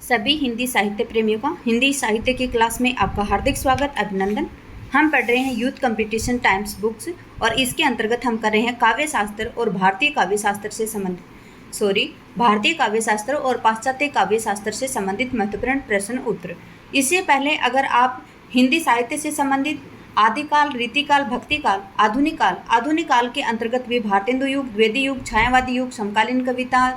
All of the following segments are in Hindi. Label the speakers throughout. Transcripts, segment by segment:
Speaker 1: सभी हिंदी साहित्य प्रेमियों का हिंदी साहित्य की क्लास में आपका हार्दिक स्वागत, अभिनंदन। हम पढ़ रहे हैं यूथ कंपटीशन टाइम्स बुक्स और इसके अंतर्गत हम कर रहे हैं काव्य शास्त्र और भारतीय काव्य शास्त्र से संबंधित भारतीय काव्य शास्त्र और पाश्चात्य काव्य शास्त्र से संबंधित महत्वपूर्ण प्रश्न उत्तर। इससे पहले अगर आप हिंदी साहित्य से संबंधित आदिकाल, रीतिकाल, भक्तिकाल, आधुनिक काल के अंतर्गत भी भारतेंदु युग, द्विवेदी युग, छायावादी युग, समकालीन कविता,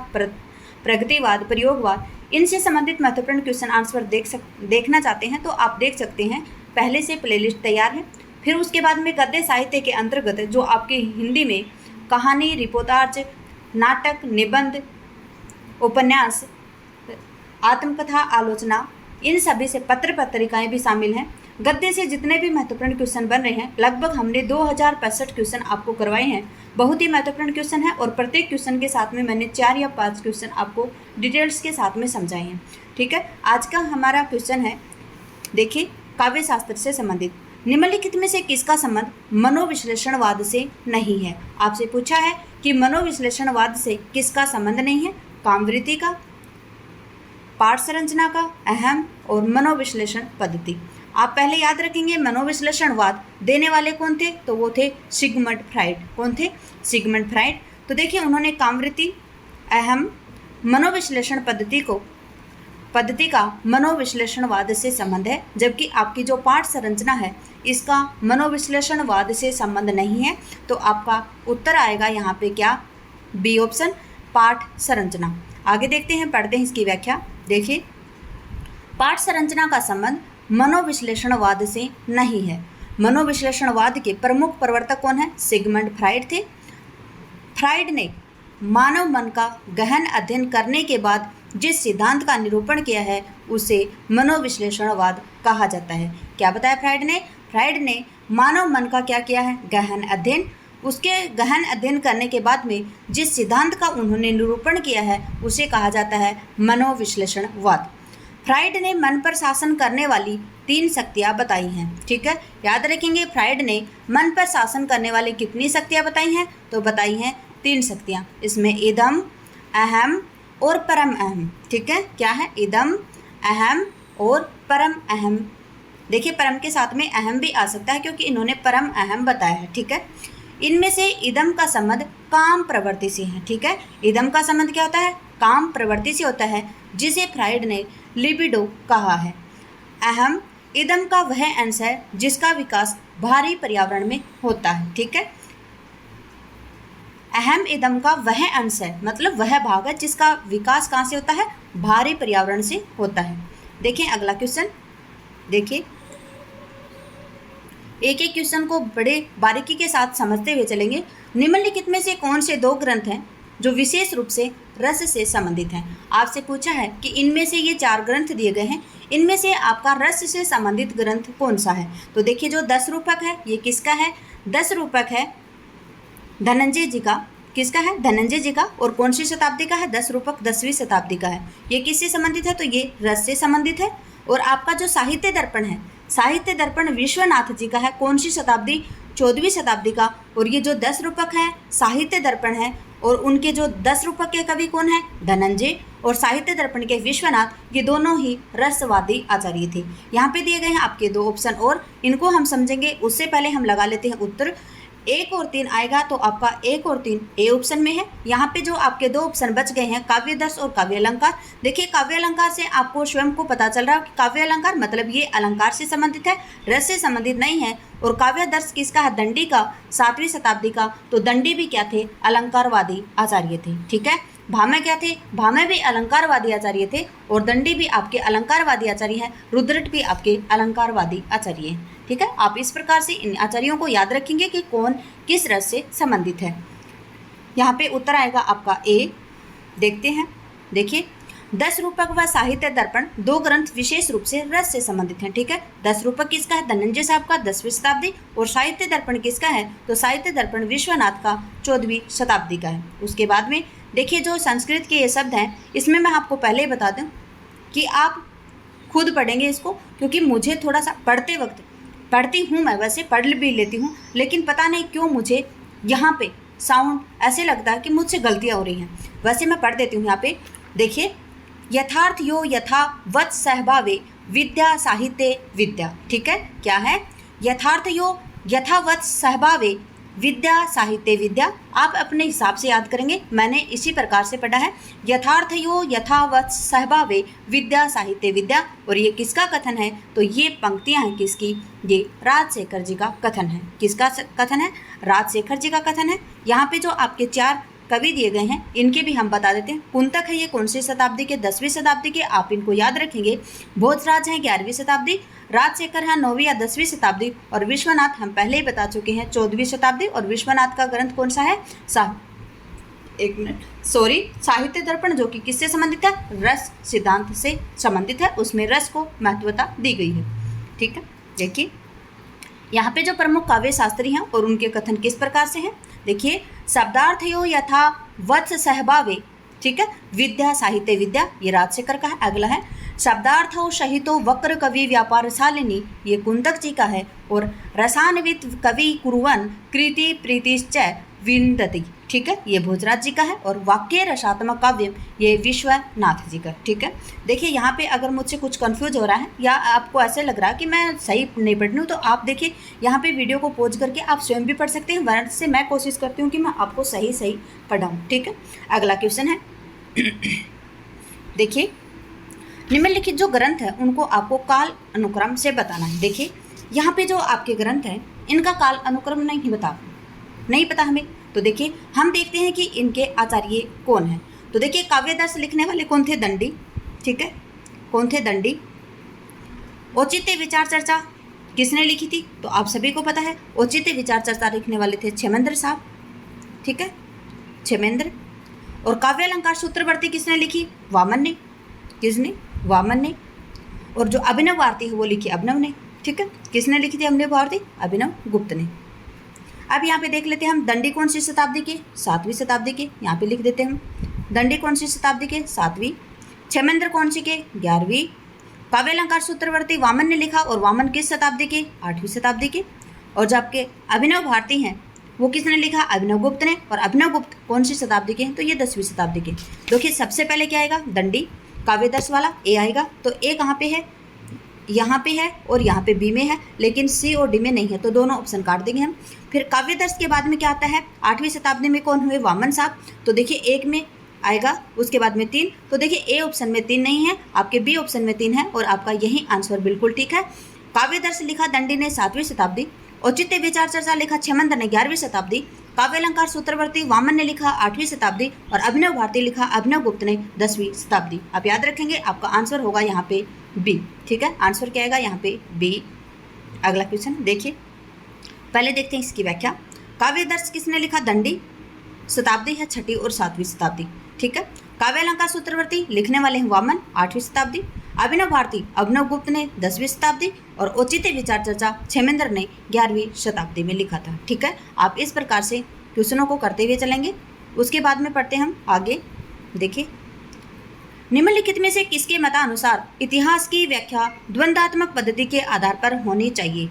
Speaker 1: प्रगतिवाद, प्रयोगवाद, इनसे संबंधित महत्वपूर्ण क्वेश्चन आंसर देखना चाहते हैं तो आप देख सकते हैं। पहले से प्लेलिस्ट तैयार है। फिर उसके बाद में गद्य साहित्य के अंतर्गत जो आपके हिंदी में कहानी, रिपोर्टाज, नाटक, निबंध, उपन्यास, आत्मकथा, आलोचना, इन सभी से पत्र पत्रिकाएं भी शामिल हैं। गद्य से जितने भी महत्वपूर्ण क्वेश्चन बन रहे हैं, लगभग हमने 2065 क्वेश्चन आपको करवाए हैं। बहुत ही महत्वपूर्ण क्वेश्चन है और प्रत्येक क्वेश्चन के साथ में मैंने 4 या 5 क्वेश्चन आपको डिटेल्स के साथ में समझाए हैं। ठीक है, आज का हमारा क्वेश्चन है, देखिए, काव्य शास्त्र से संबंधित निम्नलिखित में से किसका संबंध मनोविश्लेषणवाद से नहीं है। आपसे पूछा है कि मनोविश्लेषणवाद से किसका संबंध नहीं है। कामवृत्ति का, पाठ संरचना का, अहम और मनोविश्लेषण पद्धति। आप पहले याद रखेंगे मनोविश्लेषणवाद देने वाले कौन थे, तो वो थे सिगमंड फ्राइड। कौन थे? Sigmund Freud. तो देखिए, उन्होंने कामवृत्ति, अहम, मनोविश्लेषण पद्धति का मनोविश्लेषणवाद से संबंध है, जबकि आपकी जो पाठ संरचना है इसका मनोविश्लेषणवाद से संबंध नहीं है। तो आपका उत्तर आएगा यहाँ पे क्या? बी ऑप्शन, पाठ संरचना। आगे देखते हैं, पढ़ते हैं इसकी व्याख्या। देखिए, पाठ संरचना का संबंध मनोविश्लेषणवाद से नहीं है। मनोविश्लेषणवाद के प्रमुख प्रवर्तक कौन है? सिगमंड फ्राइड थे। फ्राइड ने मानव मन का गहन अध्ययन करने के बाद जिस सिद्धांत का निरूपण किया है उसे मनोविश्लेषणवाद कहा जाता है। क्या बताया फ्राइड ने? फ्राइड ने मानव मन का क्या किया है? गहन अध्ययन। उसके गहन अध्ययन करने के बाद में जिस सिद्धांत का उन्होंने निरूपण किया है उसे कहा जाता है मनोविश्लेषणवाद। फ्राइड ने मन पर शासन करने वाली 3 शक्तियाँ बताई हैं। ठीक है, याद रखेंगे, फ्राइड ने मन पर शासन करने वाली कितनी शक्तियाँ बताई हैं? तो बताई हैं 3 शक्तियाँ। इसमें इदम, अहम और परम अहम। ठीक है, क्या है? इदम, अहम और परम अहम। देखिए, परम के साथ में अहम भी आ सकता है क्योंकि इन्होंने परम अहम बताया है। ठीक है, इनमें से इदम का संबंध काम प्रवृत्ति से है। ठीक है, इदम का संबंध क्या होता है? काम प्रवृत्ति से होता है, जिसे फ्राइड ने लिबिडो कहा है। अहम इदम का वह अंश है जिसका विकास बाहरी पर्यावरण में होता है। ठीक है, अहम इदम का वह अंश है, मतलब वह भाग है जिसका विकास कहाँ से होता है? बाहरी पर्यावरण से होता है। देखिए अगला क्वेश्चन, देखिए, एक एक क्वेश्चन को बड़े बारीकी के साथ समझते हुए चलेंगे। निम्नलिखित में से कौन से 2 ग्रंथ हैं जो विशेष रूप से रस से संबंधित हैं? आपसे पूछा है कि इनमें से ये 4 ग्रंथ दिए गए हैं, इनमें से आपका रस से संबंधित ग्रंथ कौन सा है? तो देखिए, जो 10 रूपक है ये किसका है? 10 रूपक है धनंजय जी का। किसका है? धनंजय जी का। और कौन सी शताब्दी का है? 10 रूपक 10वीं शताब्दी का है। ये किससे संबंधित है? तो ये रस से संबंधित है। और आपका जो साहित्य दर्पण है, साहित्य दर्पण विश्वनाथ जी का है। कौन सी शताब्दी? 14वीं शताब्दी का। और ये जो 10 रूपक है साहित्य दर्पण है, और उनके जो 10 रूपक के कवि कौन है? धनंजय। और साहित्य दर्पण के विश्वनाथ, ये दोनों ही रसवादी आचार्य थे। यहाँ पे दिए गए हैं आपके 2 ऑप्शन और इनको हम समझेंगे। उससे पहले हम लगा लेते हैं उत्तर। 1 और 3 आएगा तो आपका 1 और 3 ए ऑप्शन में है। यहाँ पे जो आपके 2 ऑप्शन बच गए हैं, काव्यदर्श और काव्य अलंकार। देखिए, काव्य अलंकार से आपको स्वयं को पता चल रहा है कि काव्य अलंकार मतलब ये अलंकार से संबंधित है, रस से संबंधित नहीं है। और काव्यदर्श किसका है? दंडी का, 7वीं शताब्दी का। तो दंडी भी क्या थे? अलंकारवादी आचार्य थे। ठीक है, भामे क्या थे? भामे भी अलंकारवादी आचार्य थे और दंडी भी आपके अलंकारवादी आचार्य हैं। रुद्रट भी आपके अलंकारवादी आचार्य हैं। ठीक है, आप इस प्रकार से इन आचार्यों को याद रखेंगे कि कौन किस रस से संबंधित है। यहाँ पे उत्तर आएगा आपका ए। देखते हैं, देखिए, 10 रूपक व साहित्य दर्पण 2 ग्रंथ विशेष रूप से रस से संबंधित हैं। ठीक है, 10 रूपक किसका है? धनंजय साहब का, 10वीं शताब्दी। और साहित्य दर्पण किसका है? तो साहित्य दर्पण विश्वनाथ का, 14वीं शताब्दी का है। उसके बाद में देखिए, जो संस्कृत के ये शब्द हैं, इसमें मैं आपको पहले ही बता दूं कि आप खुद पढ़ेंगे इसको, क्योंकि मुझे थोड़ा सा पढ़ती हूँ, मैं वैसे पढ़ भी लेती हूँ, लेकिन पता नहीं क्यों मुझे यहाँ पे साउंड ऐसे लगता है कि मुझसे गलतियाँ हो रही हैं। वैसे मैं पढ़ देती हूँ। यहाँ पे देखिए, यथार्थ यो यथावत् सहभावे विद्या साहित्य विद्या। ठीक है, क्या है? यथार्थ यो यथावत् सहभावे विद्या साहित्य विद्या। आप अपने हिसाब से याद करेंगे, मैंने इसी प्रकार से पढ़ा है, यथार्थ यो यथावत् सहभावे विद्या साहित्य विद्या। और ये किसका कथन है? तो ये पंक्तियां हैं किसकी? ये राजशेखर जी का कथन है। किसका कथन है? राजशेखर जी का कथन है। यहाँ पे जो आपके 4 कवि दिए गए हैं इनके भी हम बता देते हैं। कुंतक है ये कौन सी शताब्दी के? 10वीं शताब्दी के, आप इनको याद रखेंगे। भोजराज हैं 11वीं शताब्दी, राजशेखर हैं 9वीं या 10वीं शताब्दी, और विश्वनाथ हम पहले ही बता चुके हैं 14वीं शताब्दी। और विश्वनाथ का ग्रंथ कौन सा है? साहित्य दर्पण, जो कि किससे संबंधित है? रस सिद्धांत से संबंधित है, उसमें रस को महत्वता दी गई है। ठीक है, देखिए यहाँ पे जो प्रमुख काव्य शास्त्री हैं और उनके कथन किस प्रकार से हैं, देखिए, शब्दार्थ यो यथा वत्स सहभावे, ठीक है, विद्या साहित्य विद्या, ये राजशेखर का है। अगला है शब्दार्थो सहितो वक्र कवि व्यापार शालिनी, ये कुंतक जी का है। और रसान्वित कवि कुरुवन कृति प्रीतिश्च विन्दति, ठीक है, ये भोजराज जी का है। और वाक्य रसात्मक काव्य, ये विश्वनाथ जी का। ठीक है, देखिए यहाँ पे अगर मुझसे कुछ कंफ्यूज हो रहा है या आपको ऐसे लग रहा है कि मैं सही नहीं पढ़ रही हूँ, तो आप देखिए यहाँ पे वीडियो को पॉज करके आप स्वयं भी पढ़ सकते हैं, वरना से मैं कोशिश करती हूँ कि मैं आपको सही पढ़ाऊँ। ठीक है, अगला क्वेश्चन है देखिए, निम्नलिखित जो ग्रंथ है उनको आपको काल अनुक्रम से बताना है। देखिए यहाँ पे जो आपके ग्रंथ हैं इनका काल अनुक्रम नहीं पता हमें, तो देखिए हम देखते हैं कि इनके आचार्य कौन है। तो देखिए काव्यदर्श लिखने वाले कौन थे? दंडी। ठीक है, कौन थे? दंडी। औचित्य विचार चर्चा किसने लिखी थी? तो आप सभी को पता है, औचित्य विचार चर्चा लिखने वाले थे क्षेमेंद्र साहब। ठीक है, क्षेमेंद्र। और काव्य अलंकार सूत्रवर्ती किसने लिखी? वामन ने। किसने? वामन ने। और जो अभिनव भारती है वो लिखी अभिनव ने। ठीक है, किसने लिखी थी अभिनव भारती? अभिनव गुप्त ने। अब यहाँ पे देख लेते हैं हम, दंडी कौन सी शताब्दी के? 7वीं शताब्दी के, यहाँ पे लिख देते हैं हम। दंडी कौन सी शताब्दी के? 7वीं। क्षेमेंद्र कौन सी के? 11वीं। काव्य अलंकार सूत्रवर्ती वामन ने लिखा, और वामन किस शताब्दी के? 8वीं शताब्दी के। और जो आपके अभिनव भारती हैं वो किसने लिखा? अभिनव गुप्त ने। और अभिनव गुप्त कौन सी शताब्दी के हैं? तो ये 10वीं शताब्दी के। देखिए सबसे पहले क्या आएगा? दंडी काव्यदर्श वाला ए आएगा। तो ए कहाँ पे है? यहाँ पे है, और यहाँ पे बी में है, लेकिन सी और डी में नहीं है, तो दोनों ऑप्शन काट देंगे हम। फिर काव्यदर्श के बाद में क्या आता है? 8वीं शताब्दी में कौन हुए? वामन साहब। तो देखिए एक में आएगा, उसके बाद में 3, तो देखिए ए ऑप्शन में 3 नहीं है, आपके बी ऑप्शन में 3 है, और आपका यही आंसर बिल्कुल ठीक है। काव्यदर्श लिखा दंडी ने 7वीं शताब्दी, औचित्य विचार चर्चा लिखा क्षेमेंद्र ने 11वीं शताब्दी, काव्य अलंकार सूत्रवर्ती वामन ने लिखा 8वीं शताब्दी, और अभिनव भारती लिखा अभिनव गुप्त ने 10वीं शताब्दी। आप याद रखेंगे, आपका आंसर होगा यहाँ पे बी। ठीक है, आंसर क्या आएगा? यहाँ पे बी। अगला क्वेश्चन देखिए, पहले देखते हैं इसकी व्याख्या। काव्यदर्श किसने लिखा? दंडी। शताब्दी है 6वीं और 7वीं शताब्दी। ठीक है, काव्य अलंकार सूत्रवर्ती लिखने वाले हैं वामन, 8वीं शताब्दी। अभिनव भारती अभिनव गुप्त ने 10वीं शताब्दी, और औचित्य विचार चर्चा क्षेमेंद्र ने 11वीं शताब्दी में लिखा था। ठीक है, आप इस प्रकार से क्वेश्चनों को करते हुए चलेंगे। उसके बाद में पढ़ते हैं हम आगे। देखिए, निम्नलिखित में से किसके मतानुसार इतिहास की व्याख्या द्वंद्वात्मक पद्धति के आधार पर होनी चाहिए?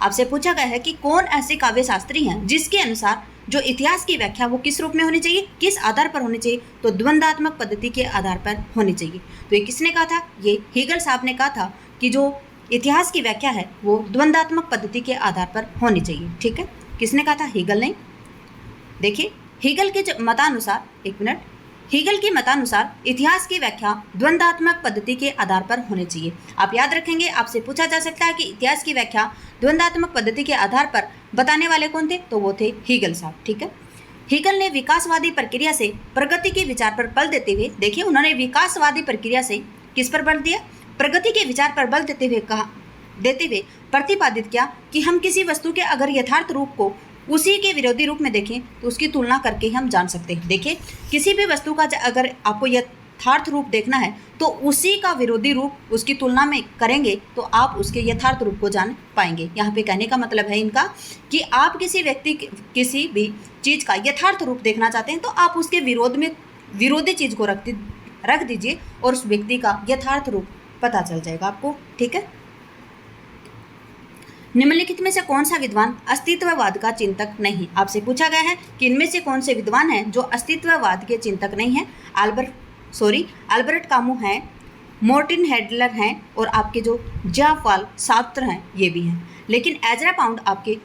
Speaker 1: आपसे पूछा गया है कि कौन ऐसे काव्य शास्त्री हैं जिसके अनुसार जो इतिहास की व्याख्या वो किस रूप में होनी चाहिए, किस आधार पर होनी चाहिए? तो द्वंद्वात्मक पद्धति के आधार पर होनी चाहिए। तो ये किसने कहा था? ये हीगल साहब ने कहा था कि जो इतिहास की व्याख्या है वो द्वंद्वात्मक पद्धति के आधार पर होनी चाहिए। ठीक है, किसने कहा था? हीगल ने। देखिए हीगल के मतानुसार, एक मिनट, हीगल के मतानुसार इतिहास की व्याख्या द्वंद्वात्मक पद्धति के आधार पर होनी चाहिए। आप याद रखेंगे, आपसे पूछा जा सकता है कि इतिहास की व्याख्या द्वंद्वात्मक पद्धति के आधार पर बताने वाले कौन थे? तो वो थे हीगल साहब। ठीक है, हीगल ने विकासवादी प्रक्रिया से प्रगति के विचार पर बल देते हुए, देखिए उन्होंने विकासवादी प्रक्रिया से किस पर बल दिया? प्रगति के विचार पर बल देते हुए प्रतिपादित किया कि हम किसी वस्तु के अगर यथार्थ रूप को उसी के विरोधी रूप में देखें तो उसकी तुलना करके हम जान सकते हैं। देखिए किसी भी वस्तु का अगर आपको यथार्थ रूप देखना है तो उसी का विरोधी रूप उसकी तुलना में करेंगे तो आप उसके यथार्थ रूप को जान पाएंगे। यहाँ पे कहने का मतलब है इनका कि आप किसी व्यक्ति किसी भी चीज़ का यथार्थ रूप देखना चाहते हैं तो आप उसके विरोधी चीज़ को रख दीजिए और उस व्यक्ति का यथार्थ रूप पता चल जाएगा आपको। ठीक है, निम्नलिखित में से कौन सा विद्वान अस्तित्ववाद का चिंतक नहीं? आपसे पूछा गया है कि इनमें से कौन से विद्वान हैं जो अस्तित्ववाद के चिंतक नहीं हैं? अल्बर्ट कामू हैं, मोर्टिन हेडलर हैं और आपके जो जापाल सार्त्र हैं ये भी हैं। लेकिन एजरा पाउंड आपके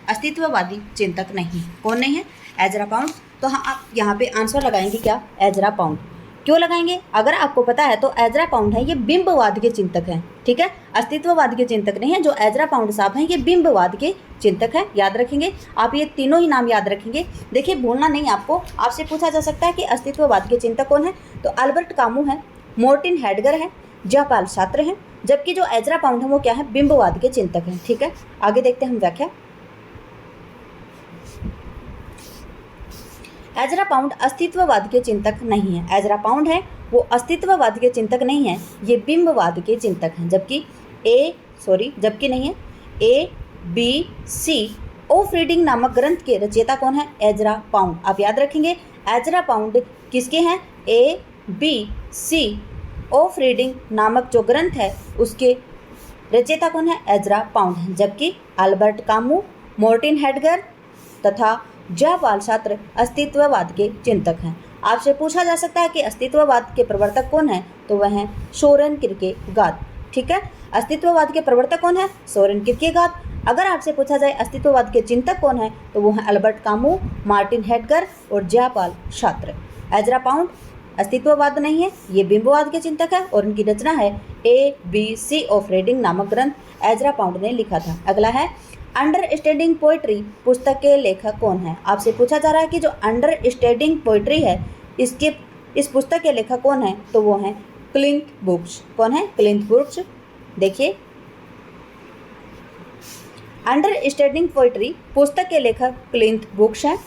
Speaker 1: अस्तित्ववादी चिंतक नहीं। कौन नहीं है? Ezra pound. तो हाँ, आप यहाँ पे आंसर लगाएंगे क्या? Ezra pound. क्यों लगाएंगे? अगर आपको पता है तो एजरा पाउंड है ये बिंबवाद के चिंतक हैं, ठीक है, अस्तित्ववाद के चिंतक नहीं है। जो एजरा पाउंड साहब हैं ये बिंबवाद के चिंतक हैं, याद रखेंगे आप, ये तीनों ही नाम याद रखेंगे। देखिए भूलना नहीं आपको, आपसे पूछा जा सकता है कि अस्तित्ववाद के चिंतक कौन है, तो अल्बर्ट कामू है, मोर्टिन हेडगर है, जापाल सार्त्र हैं, जबकि जो एजरा पाउंड है वो क्या है? बिंबवाद के चिंतक हैं, ठीक है। आगे देखते हैं हम व्याख्या। एजरा पाउंड अस्तित्ववाद के चिंतक नहीं है। एजरा पाउंड है वो अस्तित्ववाद के चिंतक नहीं है, ये बिंबवाद के चिंतक हैं। जबकि नहीं है। ABC ऑफ रीडिंग नामक ग्रंथ के रचयिता कौन है? Ezra pound. आप याद रखेंगे एजरा पाउंड किसके हैं? ABC ऑफ रीडिंग नामक जो ग्रंथ है उसके रचयिता कौन है? एजरा पाउंड है। जबकि अल्बर्ट कामू, मोर्टिन हेडगर तथा जापाल सार्त्र अस्तित्ववाद के चिंतक हैं। आपसे पूछा जा सकता है कि अस्तित्ववाद के प्रवर्तक कौन है, तो वह है सोरेन किरकेगार्ड, ठीक है। अस्तित्ववाद के प्रवर्तक कौन है? सोरेन किरकेगार्ड। अगर आपसे पूछा जाए अस्तित्ववाद के चिंतक कौन है, तो वो है अल्बर्ट कामू, मार्टिन हेडगर और जापाल सार्त्र। एजरा पाउंड अस्तित्ववाद नहीं है, ये बिंबवाद के चिंतक है और उनकी रचना है ABC ऑफ रीडिंग नामक ग्रंथ एजरा पाउंड ने लिखा था। अगला है अंडरस्टैंडिंग पोइट्री पुस्तक के लेखक कौन है? आपसे पूछा जा रहा है कि जो अंडरस्टैंडिंग पोइट्री है इस पुस्तक के लेखक कौन है, तो वो हैं क्लिंथ बुक्स। कौन है? क्लिंथ बुक्स। देखिए अंडरस्टैंडिंग पोइट्री पुस्तक के लेखक क्लिंथ बुक्स हैं,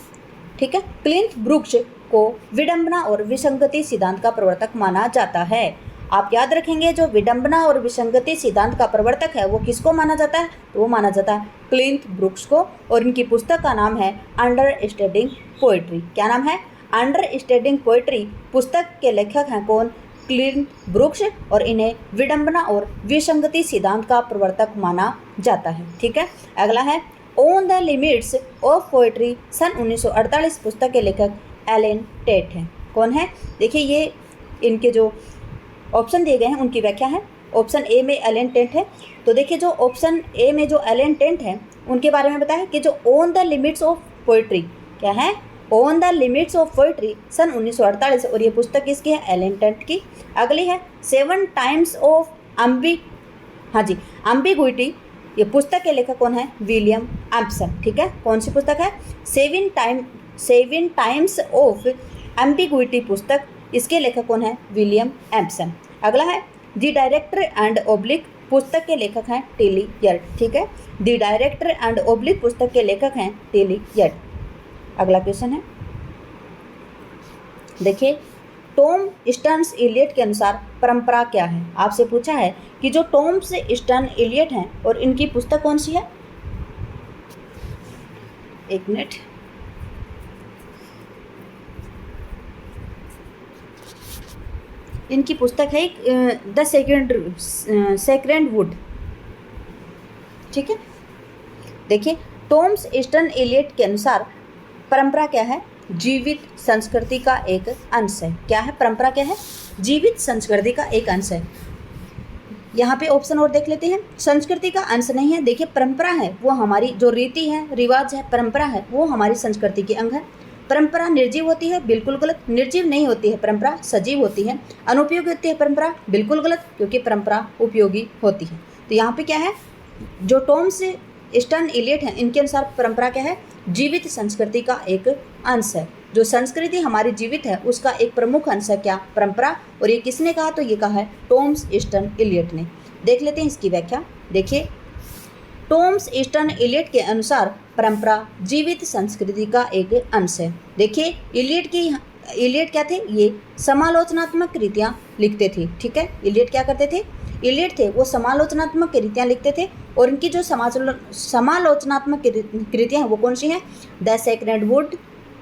Speaker 1: ठीक है। क्लिंथ बुक्स को विडंबना और विसंगति सिद्धांत का प्रवर्तक माना जाता है। आप याद रखेंगे जो विडंबना और विसंगति सिद्धांत का प्रवर्तक है वो किसको माना जाता है, तो वो माना जाता है क्लिंथ ब्रुक्स को, और इनकी पुस्तक का नाम है अंडरस्टैंडिंग पोइट्री। क्या नाम है? Understanding poetry. पुस्तक के लेखक हैं कौन? क्लिंथ ब्रुक्स, और इन्हें विडंबना और विसंगति सिद्धांत का प्रवर्तक माना जाता है, ठीक है। अगला है on the limits of poetry सन 1948 पुस्तक के लेखक एलन टेट हैं। कौन है? देखिए ये इनके जो ऑप्शन दिए गए हैं उनकी व्याख्या है। ऑप्शन ए में एलन टेट है, तो देखिए जो ऑप्शन ए में जो एलन टेट है उनके बारे में बताया कि जो on the limits of poetry, क्या है? On the limits of poetry सन 1948, और ये पुस्तक किसकी है? एलन टेट की। अगली है 7 टाइम्स ऑफ एम्बिगुइटी। ये पुस्तक के लेखक कौन है? विलियम एम्पसन, ठीक है। कौन सी पुस्तक है? 7 टाइम्स ऑफ एम्बिगुइटी पुस्तक, इसके लेखक कौन है? William Empson. अगला है द डायरेक्टर एंड ओब्लिक पुस्तक के लेखक हैं टेलियर्ड, ठीक है। द डायरेक्टर एंड ओब्लिक पुस्तक के लेखक हैं टेलियर्ड। अगला क्वेश्चन है, देखिए टॉम स्टर्न्स इलियट के अनुसार परंपरा क्या है? आपसे पूछा है कि जो टॉम स्टर्न इलियट हैं और इनकी पुस्तक कौन सी है? एक मिनट, इनकी पुस्तक है द सेक्रेड वुड, ठीक है। देखिए टॉम्स ईस्टर्न इलियट के अनुसार परंपरा क्या है? जीवित संस्कृति का एक अंश है। क्या है? परंपरा क्या है? जीवित संस्कृति का एक अंश है। यहाँ पे ऑप्शन और देख लेते हैं। संस्कृति का अंश नहीं है। देखिए परंपरा है वो हमारी जो रीति है, रिवाज है, परंपरा है वो हमारी संस्कृति के अंग है। परंपरा निर्जीव होती है, बिल्कुल गलत। निर्जीव नहीं होती है परंपरा, सजीव होती है। अनुपयोगी होती है परंपरा, बिल्कुल गलत, क्योंकि परंपरा उपयोगी होती है। तो यहाँ पे क्या है? जो टॉम्स स्टर्न इलियट हैं इनके अनुसार परंपरा क्या है? जीवित संस्कृति का एक अंश है। जो संस्कृति हमारी जीवित है उसका एक प्रमुख अंश है क्या? परंपरा। और ये किसने कहा? तो ये कहा है टॉम्स स्टर्न इलियट ने। देख लेते हैं इसकी व्याख्या। देखिए टॉम्स स्टर्न इलियट के अनुसार परंपरा जीवित संस्कृति का एक अंश है। देखिए इलियट क्या थे? ये समालोचनात्मक कृतियाँ लिखते थे, ठीक है। इलियट क्या करते थे? इलियट थे वो समालोचनात्मक कृतियाँ लिखते थे, और इनकी जो समालोचनात्मक कृतियाँ हैं वो कौन सी हैं? The sacred wood,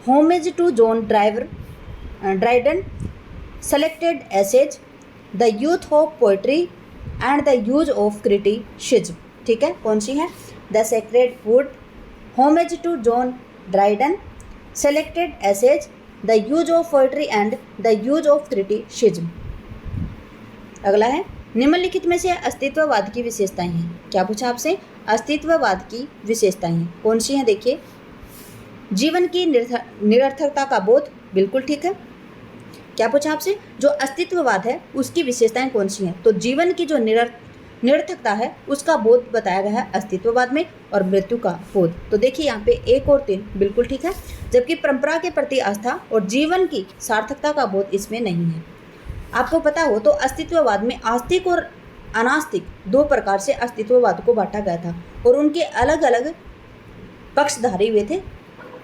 Speaker 1: homage to John Dryden, selected essays, the youth of poetry and the use of criticism, ठीक है। कौन सी है? The sacred wood, homage to John Dryden, selected essays, the use of poetry and the use of criticism. अगला है निम्नलिखित में से अस्तित्ववाद की विशेषताएं हैं। क्या पूछा आपसे? अस्तित्ववाद की विशेषताएं हैं। कौन सी हैं? देखिए, जीवन की निरर्थकता का बोध, बिल्कुल ठीक है। क्या पूछा आपसे? जो अस्तित्ववाद है उसकी विशेषताएं कौन सी हैं? तो जीवन की जो निरर्थकता है उसका बोध बताया गया है अस्तित्ववाद में, और मृत्यु का बोध। तो देखिए यहाँ पे 1 और 3 बिल्कुल ठीक है, जबकि परंपरा के प्रति आस्था और जीवन की सार्थकता का बोध इसमें नहीं है। आपको पता हो तो अस्तित्ववाद में आस्तिक और अनास्तिक 2 प्रकार से अस्तित्ववाद को बांटा गया था, और उनके अलग अलग पक्षधारी हुए थे,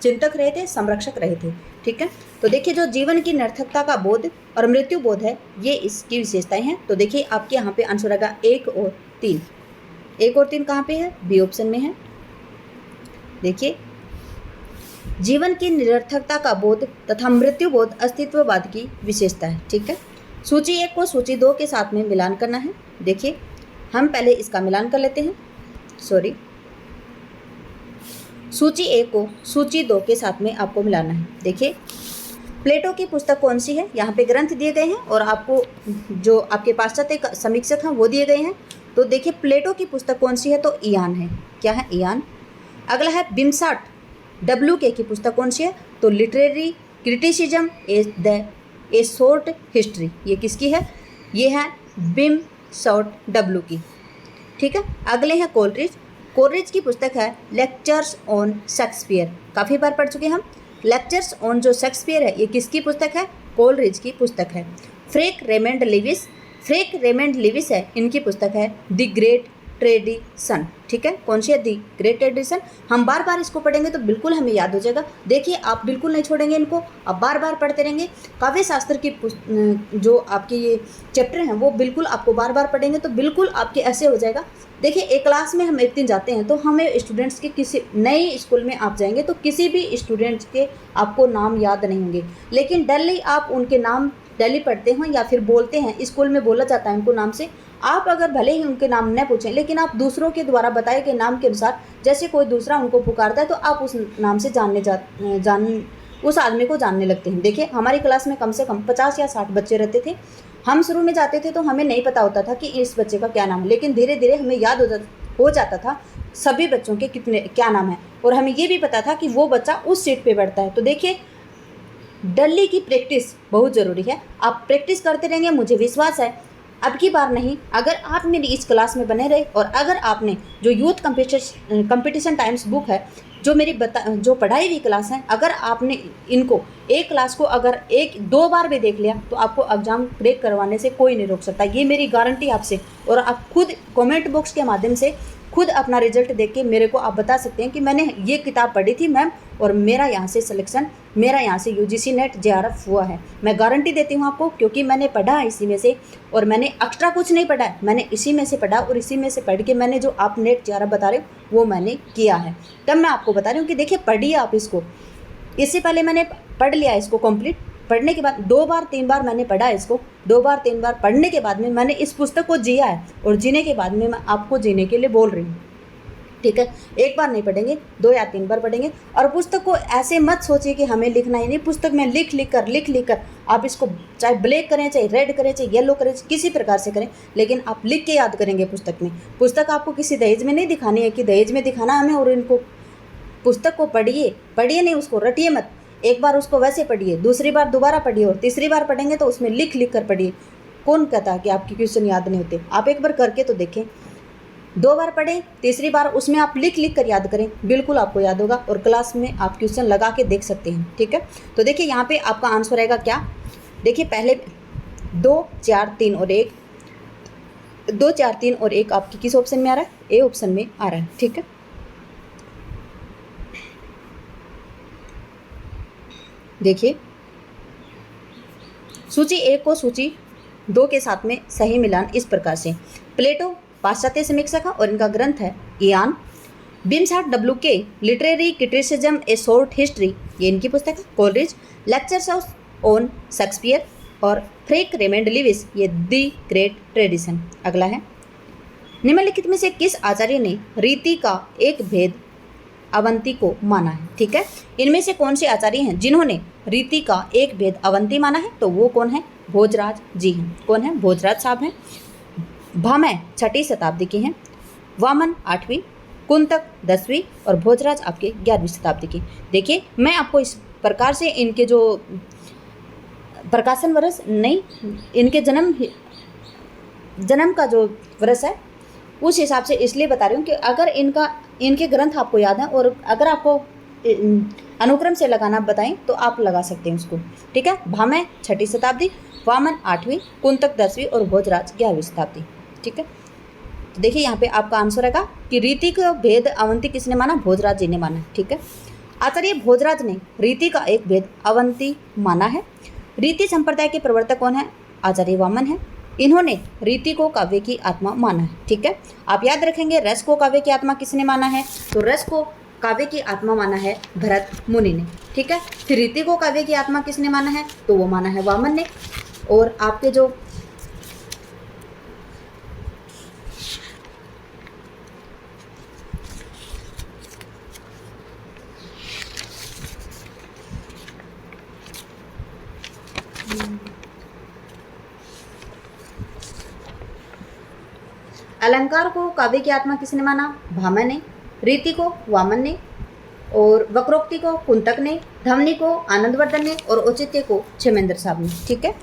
Speaker 1: चिंतक रहे थे, संरक्षक रहे थे। ठीक है, तो देखिए जो जीवन की निरर्थकता का बोध और मृत्यु बोध है, ये इसकी विशेषताएं हैं। तो देखिए आपके यहाँ पे आंसर आएगा 1 और 3। 1 और 3 कहाँ पे है? बी ऑप्शन में है। देखिए, जीवन की निरर्थकता का बोध तथा मृत्यु बोध अस्तित्ववाद की विशेषता है। ठीक है, सूची 1 को सूची 2 के साथ में मिलान करना है। देखिए, हम पहले इसका मिलान कर लेते हैं। सूची 1 को सूची 2 के साथ में आपको मिलाना है। देखिए, प्लेटो की पुस्तक कौन सी है? यहाँ पे ग्रंथ दिए गए हैं और आपको जो आपके पाश्चात्य समीक्षक हैं वो दिए गए हैं। तो देखिए प्लेटो की पुस्तक कौन सी है? तो इयान है। क्या है? इयान। अगला है बिम्साट WK की पुस्तक कौन सी है? तो literary criticism a short history. ये किसकी है? ये है बिम्साट W की। ठीक है, अगले हैं कोलरिज की पुस्तक है लेक्चर्स ऑन शेक्सपियर। काफ़ी बार पढ़ चुके हम। लेक्चर्स ऑन जो शेक्सपियर है ये किसकी पुस्तक है? कोलरिज की पुस्तक है। फ्रेक रेमंड लिविस है, इनकी पुस्तक है द ग्रेट ट्रेडिशन। ठीक है, कौन सी है? The great tradition. हम बार बार इसको पढ़ेंगे तो बिल्कुल हमें याद हो जाएगा। देखिए आप बिल्कुल नहीं छोड़ेंगे इनको, आप बार बार पढ़ते रहेंगे। काव्य शास्त्र की जो आपके ये चैप्टर हैं वो बिल्कुल आपको बार बार पढ़ेंगे तो बिल्कुल आपके ऐसे हो जाएगा। देखिए एक क्लास में हम एक दिन जाते हैं तो हमें स्टूडेंट्स के किसी नए स्कूल में आप जाएंगे तो किसी भी स्टूडेंट्स के आपको नाम याद नहीं होंगे, लेकिन डेली आप उनके नाम डेली पढ़ते हो या फिर बोलते हैं, स्कूल में बोला जाता है उनको नाम से। आप अगर भले ही उनके नाम न पूछें लेकिन आप दूसरों के द्वारा बताए गए नाम के अनुसार जैसे कोई दूसरा उनको पुकारता है तो आप उस नाम से उस आदमी को जानने लगते हैं। देखिए हमारी क्लास में कम से कम 50 या 60 बच्चे रहते थे। हम शुरू में जाते थे तो हमें नहीं पता होता था कि इस बच्चे का क्या नाम है, लेकिन धीरे धीरे हमें याद हो जाता था सभी बच्चों के क्या नाम है, और हमें ये भी पता था कि वो बच्चा उस सीट पे बैठता है। तो देखिए डेली की प्रैक्टिस बहुत ज़रूरी है। आप प्रैक्टिस करते रहेंगे, मुझे विश्वास है अब की बार नहीं, अगर आप मेरी इस क्लास में बने रहे और अगर आपने जो यूथ कंपटीशन टाइम्स बुक है जो मेरी जो पढ़ाई हुई क्लास है, अगर आपने इनको एक क्लास को अगर 1-2 बार भी देख लिया तो आपको एग्ज़ाम क्रैक करवाने से कोई नहीं रोक सकता। ये मेरी गारंटी आपसे, और आप खुद कमेंट बॉक्स के माध्यम से खुद अपना रिजल्ट देख के मेरे को आप बता सकते हैं कि मैंने ये किताब पढ़ी थी मैम और मेरा यहाँ से सिलेक्शन, मेरा यहाँ से UGC नेट JRF हुआ है। मैं गारंटी देती हूँ आपको, क्योंकि मैंने पढ़ा है इसी में से और मैंने एक्स्ट्रा कुछ नहीं पढ़ा है, मैंने इसी में से पढ़ा और इसी में से पढ़ के मैंने जो आप नेट JRF बता रहे हो वो मैंने किया है। तब मैं आपको बता रही हूँ कि देखिए पढ़िए आप इसको। इससे पहले मैंने पढ़ लिया इसको कंप्लीट, पढ़ने के बाद 2 बार 3 बार मैंने पढ़ा इसको, 2 बार 3 बार पढ़ने के बाद में मैंने इस पुस्तक को जिया है और जीने के बाद में मैं आपको जीने के लिए बोल रही हूँ। ठीक है, एक बार नहीं पढ़ेंगे, 2 या 3 बार पढ़ेंगे। और पुस्तक को ऐसे मत सोचिए कि हमें लिखना ही नहीं, पुस्तक में लिख कर आप इसको चाहे ब्लैक करें, चाहे रेड करें, चाहे येलो करें, किसी प्रकार से करें, लेकिन आप लिख के याद करेंगे पुस्तक में। पुस्तक आपको किसी दहेज में नहीं दिखानी है कि दहेज में दिखाना हमें, और इनको पुस्तक को पढ़िए नहीं, उसको रटिए मत। एक बार उसको वैसे पढ़िए, दूसरी बार दोबारा पढ़िए और तीसरी बार पढ़ेंगे तो उसमें लिख कर पढ़िए। कौन कहता है कि आपके क्वेश्चन याद नहीं होते? आप एक बार करके तो देखें। 2 बार पढ़ें, तीसरी बार उसमें आप लिख कर याद करें, बिल्कुल आपको याद होगा और क्लास में आप क्वेश्चन लगा के देख सकते हैं। ठीक है, तो देखिए यहाँ पे आपका आंसर रहेगा क्या? देखिए पहले 2, 4, 3 और 1, 2, 4, 3 और 1 आपकी किस ऑप्शन में आ रहा है? ए ऑप्शन में आ रहा है। ठीक है, देखिए सूची 1 को सूची 2 के साथ में सही मिलान इस प्रकार से। प्लेटो पाश्चात्य समीक्षक है और इनका ग्रंथ है Ian. Wimsatt WK literary criticism a short history, ये इनकी पुस्तक है। कोलरिज लेक्चर्स ऑन शेक्सपियर, और फ्रेक रेमंड लिविस ये द ग्रेट ट्रेडिशन। अगला है निम्नलिखित में से किस आचार्य ने रीति का एक भेद अवंती को माना है? ठीक है, इनमें से कौन से आचार्य हैं जिन्होंने रीति का एक भेद अवंती माना है, तो वो कौन है? भोजराज जी हैं। कौन है? भोजराज साहब हैं। भामह 6वीं शताब्दी के हैं, वामन 8वीं, कुंतक 10वीं और भोजराज आपके 11वीं शताब्दी के। देखिए मैं आपको इस प्रकार से इनके जो प्रकाशन वर्ष नहीं, इनके जन्म का जो वर्ष है उस हिसाब से इसलिए बता रही हूँ कि अगर इनके ग्रंथ आपको याद है और अगर आपको अनुक्रम से लगाना बताएं तो आप लगा सकते हैं उसको। ठीक है, भामह 6वीं शताब्दी, वामन 8वीं, कुंतक 10वीं और भोजराज 11वीं शताब्दी। ठीक है, तो देखिए यहाँ पे आपका आंसर रहेगा कि रीति का भेद अवंती किसने माना? भोजराज जी ने माना। ठीक है, आचार्य भोजराज ने रीति का एक भेद अवंती माना है। रीति संप्रदाय के प्रवर्तक कौन है? आचार्य वामन है। इन्होंने रीति को काव्य की आत्मा माना है। ठीक है, आप याद रखेंगे रस को काव्य की आत्मा किसने माना है? तो रस को काव्य की आत्मा माना है भरत मुनि ने। ठीक है, फिर रीति को काव्य की आत्मा किसने माना है? तो वो माना है वामन ने। और आपके जो अलंकार को काव्य की आत्मा किसने माना? भामह ने। रीति को वामन ने, और वक्रोक्ति को कुंतक ने, ध्वनि को आनंदवर्धन ने और औचित्य को क्षेमेंद्र साहब ने। ठीक है,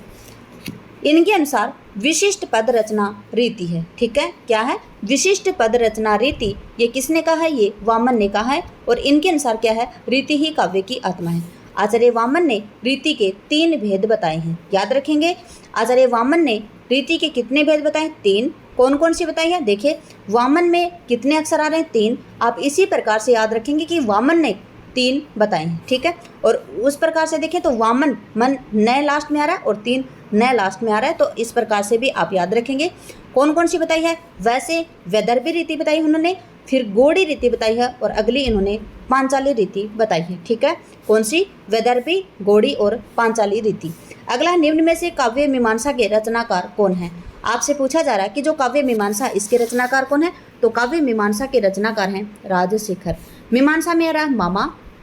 Speaker 1: इनके अनुसार विशिष्ट पद रचना रीति है। ठीक है, क्या है? विशिष्ट पद रचना रीति। ये किसने कहा है? ये वामन ने कहा है। और इनके अनुसार क्या है? रीति ही काव्य की आत्मा है। आचार्य वामन ने रीति के 3 भेद बताए हैं। याद रखेंगे आचार्य वामन ने रीति के कितने भेद बताए? 3। कौन कौन सी बताई है? देखिए वामन में कितने अक्षर आ रहे हैं? 3। आप इसी प्रकार से याद रखेंगे कि वामन ने 3 बताए हैं। ठीक है, और उस प्रकार से देखें तो वामन मन नए लास्ट में आ रहा है और 3 नए लास्ट में आ रहा है, तो इस प्रकार से भी आप याद रखेंगे। कौन कौन सी बताई है? वैसे वैदर्भी रीति बताई उन्होंने, फिर गौड़ी रीति बताई है और अगली इन्होंने पांचाली रीति बताई है। ठीक है, कौन सी? वैदर्भी, गौड़ी और पांचाली रीति। अगला, निम्न में से काव्य मीमांसा के रचनाकार कौन है? आपसे पूछा जा रहा है कि जो काव्य मीमांसा इसके रचनाकार कौन है? तो काव्य मीमांसा के रचनाकार हैं राजशेखर। मीमांसा में आ रहा है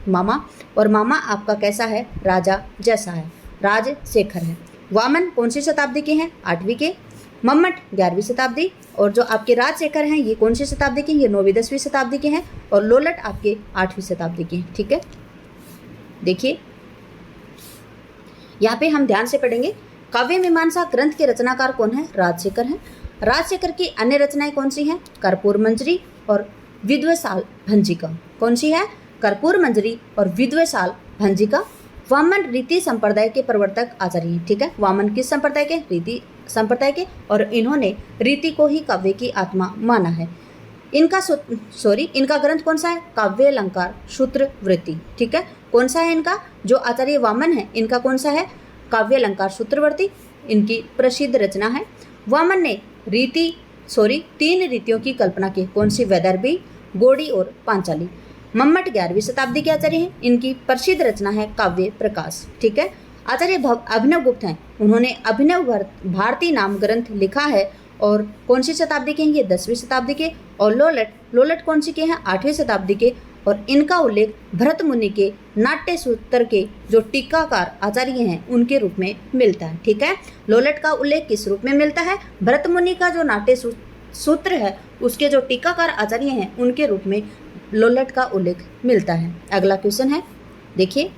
Speaker 1: मामा और मामा आपका कैसा है? राजा जैसा है, राजशेखर है। वामन कौन सी शताब्दी के हैं? 8वीं के। मम्मट 11वीं शताब्दी। और जो आपके राजशेखर हैं ये कौन सी शताब्दी के हैं? ये 9वीं 10वीं शताब्दी के हैं। और लोलट आपके 8वीं शताब्दी के हैं। ठीक है, देखिए यहाँ पे हम ध्यान से पढ़ेंगे। काव्य मीमांसा ग्रंथ के रचनाकार कौन है? राजशेखर हैं। राजशेखर की अन्य रचनाएं कौन सी हैं? कर्पूर मंजरी और विद्वशाल भंजिका। कौन सी है? कर्पूर मंजरी और विद्वशाल भंजिका। वामन रीति संप्रदाय के प्रवर्तक आचार्य हैं। ठीक है, वामन किस संप्रदाय के? रीति संप्रदाय के। और इन्होंने रीति को ही काव्य की आत्मा माना है। इनका ग्रंथ कौन सा है? काव्य अलंकार सूत्रवृत्ति। ठीक है, कौन सा है इनका? जो आचार्य वामन है इनका कौन सा है? काव्य अलंकार सूत्रवृत्ति इनकी प्रसिद्ध रचना है। वामन ने 3 रीतियों की कल्पना की। कौन सी? वैदर्भी, गौड़ी और पांचाली। मम्मट 11वीं शताब्दी के आचार्य हैं। इनकी प्रसिद्ध रचना है काव्य प्रकाश। ठीक है, आचार्य अभिनव गुप्त हैं। उन्होंने अभिनव भारती नाम ग्रंथ लिखा है और कौन सी शताब्दी के हैं? ये 10वीं शताब्दी के। और लोलट कौन सी के हैं? 8वीं शताब्दी के। और इनका उल्लेख भरत मुनि के नाट्य सूत्र के जो टीकाकार आचार्य हैं उनके रूप में मिलता है। ठीक है, लोलट का उल्लेख किस रूप में मिलता है? भरत मुनि का जो नाट्य सूत्र है उसके जो टीकाकार आचार्य हैं उनके रूप में लोलट का उल्लेख मिलता है। अगला क्वेश्चन है, देखिए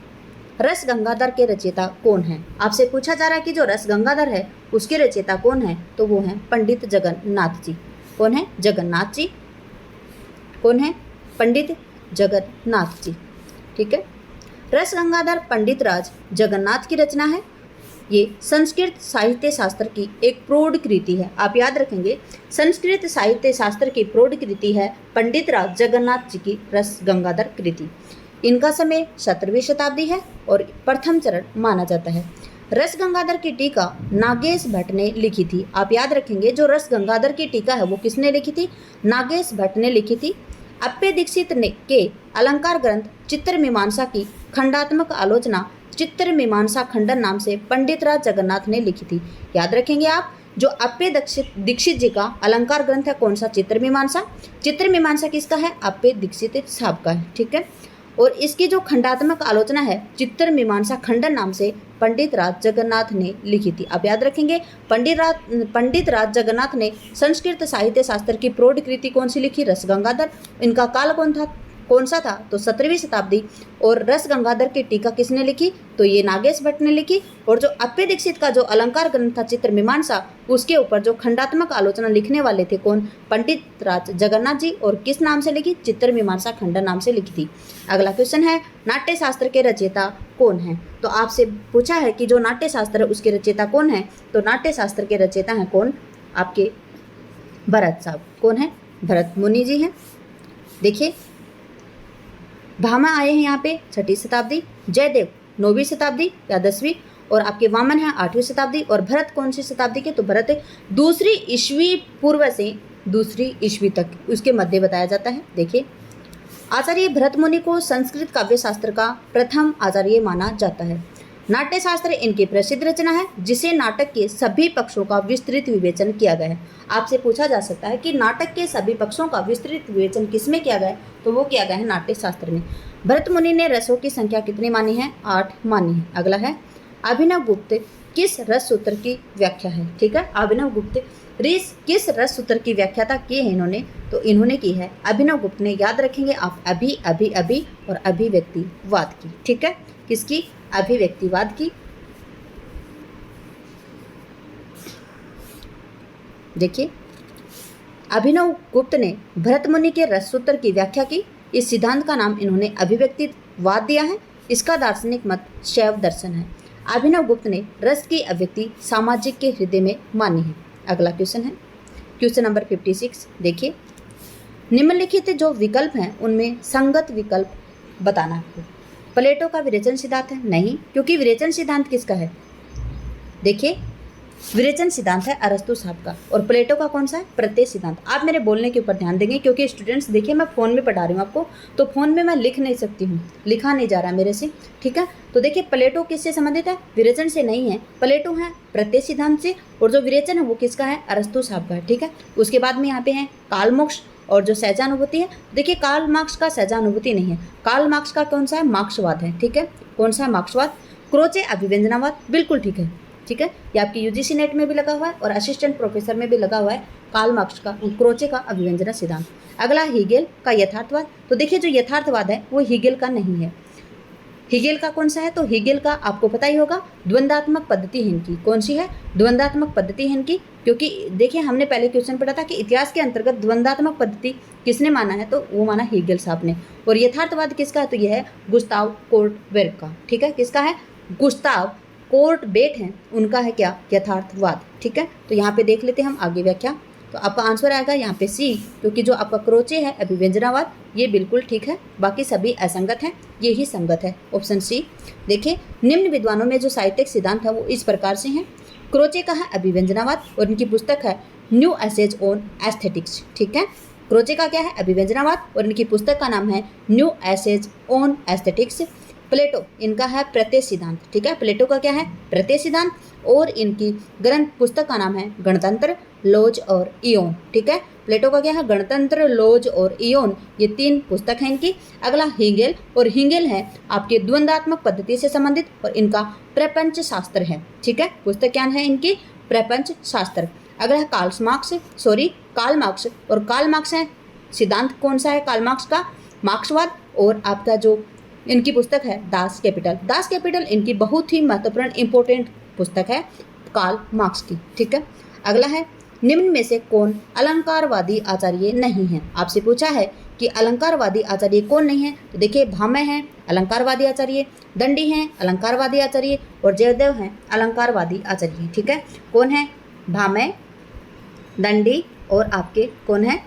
Speaker 1: रस गंगाधर के रचयिता कौन है? आपसे पूछा जा रहा है कि जो रस गंगाधर है उसके रचयिता कौन है? तो वो हैं पंडित जगन्नाथ जी। कौन है? जगन्नाथ जी। कौन है? पंडित जगन्नाथ जी। ठीक है, रस गंगाधर पंडित राज जगन्नाथ की रचना है। ये संस्कृत साहित्य शास्त्र की एक प्रौढ़ कृति है। आप याद रखेंगे संस्कृत साहित्य शास्त्र की प्रौढ़ कृति है पंडित राज जगन्नाथ जी की रस गंगाधर कृति। इनका समय 17वीं शताब्दी है और प्रथम चरण माना जाता है। रस गंगाधर की टीका नागेश भट्ट ने लिखी थी। आप याद रखेंगे जो रस गंगाधर की टीका है वो किसने लिखी थी? नागेश भट्ट ने लिखी थी। अप्पे दीक्षित ने के अलंकार ग्रंथ चित्र मीमांसा की खंडात्मक आलोचना चित्र मीमांसा खंडन नाम से पंडित राज जगन्नाथ ने लिखी थी। याद रखेंगे आप जो अप्पे दीक्षित जी का अलंकार ग्रंथ है कौन सा? चित्र मीमांसा। चित्र मीमांसा किसका है? अप्पे दीक्षित साहब का है। ठीक है, और इसकी जो खंडात्मक आलोचना है चित्र मीमांसा खंडन नाम से पंडित राज जगन्नाथ ने लिखी थी। आप याद रखेंगे, पंडित राज जगन्नाथ ने संस्कृत साहित्य शास्त्र की प्रौढ़ कृति कौन सी लिखी? रस गंगाधर। इनका काल कौन सा था? तो 17वीं शताब्दी। और रस गंगाधर की टीका किसने लिखी? तो ये नागेश भट्ट ने लिखी। और जो अप्पे दीक्षित का जो अलंकार ग्रंथ था चित्र मीमांसा, उसके ऊपर जो खंडात्मक आलोचना लिखने वाले थे कौन? पंडित राज जगन्नाथ जी। और किस नाम से लिखी? चित्र मीमांसा खंडन नाम से लिखी थी। अगला क्वेश्चन है, नाट्य शास्त्र के रचयिता कौन है? तो आपसे पूछा है कि जो नाट्य शास्त्र है उसके रचयिता कौन है? तो नाट्य शास्त्र के रचयिता हैं कौन? आपके भरत साहब। कौन है? भरत मुनि जी हैं। देखिए, भामा आए हैं यहाँ पे 6वीं शताब्दी, जयदेव 9वीं शताब्दी या 10वीं, और आपके वामन हैं 8वीं शताब्दी। और भरत कौन सी शताब्दी के? तो भरत 2री ईस्वी पूर्व से 2री ईस्वी तक, उसके मध्य बताया जाता है। देखिए, आचार्य भरत मुनि को संस्कृत काव्य शास्त्र का प्रथम आचार्य माना जाता है। नाट्य शास्त्र इनकी प्रसिद्ध रचना है जिसे नाटक के सभी पक्षों का विस्तृत विवेचन किया गया है। आपसे पूछा जा सकता है कि नाटक के सभी पक्षों का विस्तृत विवेचन किसमें किया गया है? तो वो किया गया है नाट्य शास्त्र में। भरत मुनि ने रसों की संख्या कितनी मानी है? 8 मानी है। अगला है, अभिनव गुप्त किस रस सूत्र की व्याख्या है? ठीक है, अभिनव गुप्त किस रस सूत्र की व्याख्याता की है इन्होंने? तो इन्होंने की है अभिनव गुप्त ने। याद रखेंगे आप, अभी अभी अभी और अभिव्यक्तिवाद की। ठीक है, किसकी? अभिव्यक्तिवाद की। देखिए, अभिनव गुप्त ने भरत मुनि के रस सूत्र की व्याख्या की। इस सिद्धांत का नाम इन्होंने अभिव्यक्तिवाद दिया है। इसका दार्शनिक मत शैव दर्शन है। अभिनव गुप्त ने रस की अभिव्यक्ति सामाजिक के हृदय में मानी है। अगला क्वेश्चन है क्वेश्चन नंबर 56। देखिए, निम्नलिखित जो विकल्प हैं उनमें संगत विकल्प बताना है। प्लेटो का विरेचन सिद्धांत है? नहीं, क्योंकि विरेचन सिद्धांत किसका है? देखिए, विरेचन सिद्धांत है अरस्तु साहब का। और प्लेटो का कौन सा है? प्रत्यय सिद्धांत। आप मेरे बोलने के ऊपर ध्यान देंगे, क्योंकि स्टूडेंट्स देखिए मैं फ़ोन में पढ़ा रही हूँ आपको, तो फ़ोन में मैं लिख नहीं सकती हूँ, लिखा नहीं जा रहा मेरे से। ठीक है, तो देखिए प्लेटो किससे संबंधित है? विरेचन से नहीं है, प्लेटो है प्रत्यय सिद्धांत से। और जो विरेचन है वो किसका है? अरस्तु साहब का है। ठीक है, उसके बाद में यहाँ पे है कार्ल मार्क्स और जो सहजानुभूति है। देखिए, कार्ल मार्क्स का सहजानुभूति नहीं है, कार्ल मार्क्स का कौन सा है? मार्क्सवाद है। ठीक है, कौन सा है? मार्क्सवाद। क्रोचे अभिव्यंजनावाद, बिल्कुल ठीक है। ठीक है, ये आपकी यूजीसी नेट में भी लगा हुआ है और असिस्टेंट प्रोफेसर में भी लगा हुआ है, कार्ल मार्क्स का क्रोचे का अभिव्यंजना सिद्धांत। अगला हीगेल का यथार्थवाद। तो देखिए, जो यथार्थवाद है वो हीगेल का नहीं है। हीगेल का कौन सा है? तो हीगेल का आपको पता ही होगा, द्वंद्वात्मक पद्धति है इनकी। कौन सी है? द्वंद्वात्मक पद्धति है इनकी। क्योंकि देखिए, हमने पहले क्वेश्चन पढ़ा था कि इतिहास के अंतर्गत द्वंद्वात्मक पद्धति किसने माना है? तो वो माना हीगेल साहब ने। और यथार्थवाद किसका है? तो यह है गुस्ताव कोर्टबेर्ग का। ठीक है, किसका है? गुस्ताव कोर्टबेट हैं, उनका है क्या? यथार्थवाद। ठीक है, तो यहाँ पे देख लेते हैं हम आगे व्याख्या। तो आपका आंसर आएगा यहाँ पे सी, क्योंकि जो आपका क्रोचे है अभिव्यंजनावाद ये बिल्कुल ठीक है, बाकी सभी असंगत हैं, ये ही संगत है, ऑप्शन सी। देखिए, निम्न विद्वानों में जो साहित्यिक सिद्धांत है वो इस प्रकार से हैं। क्रोचे का है अभिव्यंजनावाद और इनकी पुस्तक है न्यू एसेज ऑन एस्थेटिक्स। ठीक है, क्रोचे का क्या है? अभिव्यंजनावाद और इनकी पुस्तक का नाम है न्यू एसेज ऑन एस्थेटिक्स। प्लेटो इनका है प्रत्यय सिद्धांत। ठीक है, प्लेटो का क्या है? प्रत्यय सिद्धांत। और इनकी ग्रंथ पुस्तक का नाम है गणतंत्र, लोज और इयोन। ठीक है, प्लेटो का क्या है? गणतंत्र, लोज और इयोन, ये 3 पुस्तक हैं इनकी। अगला हीगेल, और हीगेल है आपके द्वंद्वात्मक पद्धति से संबंधित और इनका प्रपंच शास्त्र है। ठीक है, पुस्तक क्या है इनकी? प्रपंच शास्त्र। अगला है कार्ल मार्क्स, और कार्ल मार्क्स है सिद्धांत कौन सा है कार्ल मार्क्स का? मार्क्सवाद। और आपका जो इनकी पुस्तक है दास कैपिटल इनकी बहुत ही महत्वपूर्ण इंपॉर्टेंट पुस्तक है कार्ल मार्क्स की। ठीक है, अगला है निम्न में से कौन अलंकारवादी आचार्य नहीं है? आपसे पूछा है कि अलंकारवादी आचार्य कौन नहीं है? तो देखिए, भामह हैं अलंकारवादी आचार्य, दंडी हैं अलंकारवादी आचार्य और जयदेव हैं अलंकारवादी आचार्य। ठीक है, कौन है? भामह, दंडी और आपके कौन है?